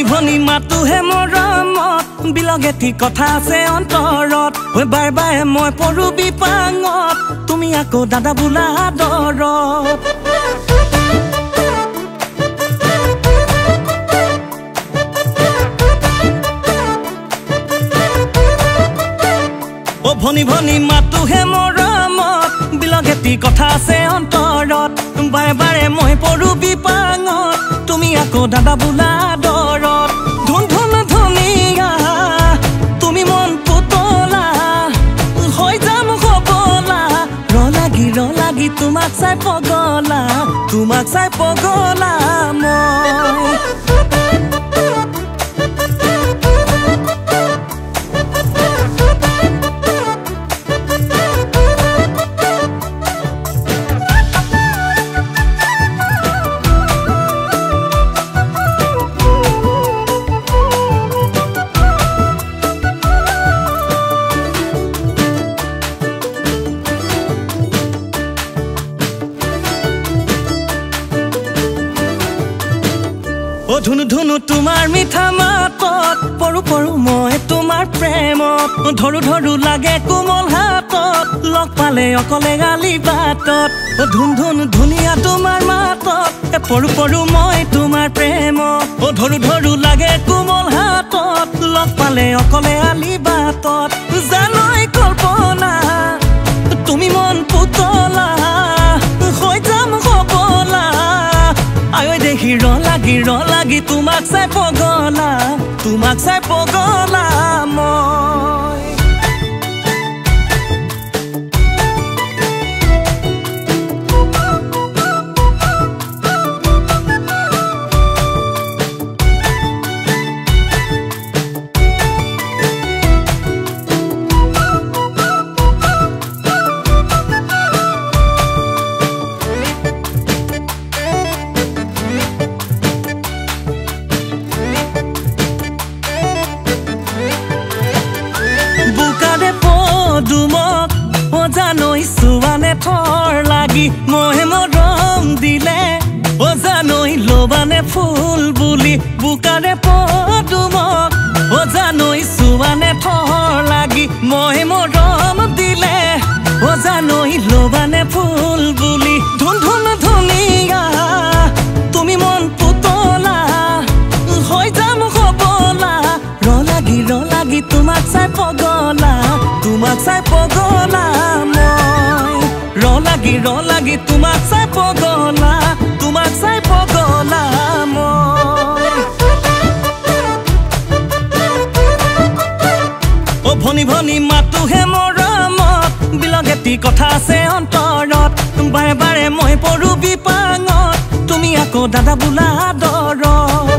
ভনি ভনি মাতোহে মৰমত বিলগেতি কথা আছে অন্তৰত ঐ বাৰ বাৰে মই পৰো বিপাঙত তুমি আকৌ দাদা বোলা আদৰত ও ভনি ভনি মাতোহে মৰমত বিলগেতি কথা আছে অন্তৰত বাৰে বাৰে মই পৰো বিপাঙত তুমি আকৌ দাদা বোলা আদৰত ধুন ধুন ধুনীয়া তুমি মন পুতলা হৈ যাম হবলা ৰ লাগি তোমাক চাই পগলা মই ও ধুনু ধুনু তোমাৰ মিঠা মাতত পৰু পৰু মই তোমাৰ প্ৰেমত ধৰু ধৰু লাগে কোমল হাতত লগ পালে অকলে গালি বাটত ও ধুন ধুন ধুনীয়া তোমাৰ মাতত পৰু পৰু মই তোমাৰ প্ৰেমত ও ধৰু ধৰু লাগে কোমল হাতত লগ পালে অকলে গালি বাটত জানৈ কল্পনা তুমি মন পুতলা হৈ যাম হবলা আয় দেখি ৰ লাগি তোমাক চাই পগলা মই দুমক ও জানৈ সুৱানে থৰ লাগি মহে মৰম দিলে ও জানৈ লবানে ফুল বুলি বুকাৰে পদুমক ও জানৈ সুৱানে থৰ লাগি মহে মৰম দিলে ও জানৈ লবানে ফুল বুলি ধুন ধুন ধুনীয়া তুমি মন পুতলা হৈ যাম হবলা ৰ লাগি তোমাক চাই পগলা মই ৰ লাগি তোমাক চাই পগলা মই ও ভনি ভনি মাতোহে মৰমত বিলগেতি কথা আছে অন্তৰত বাৰে বাৰে মই পৰো বিপাঙত তুমি আকৌ দাদা বোলা আদৰত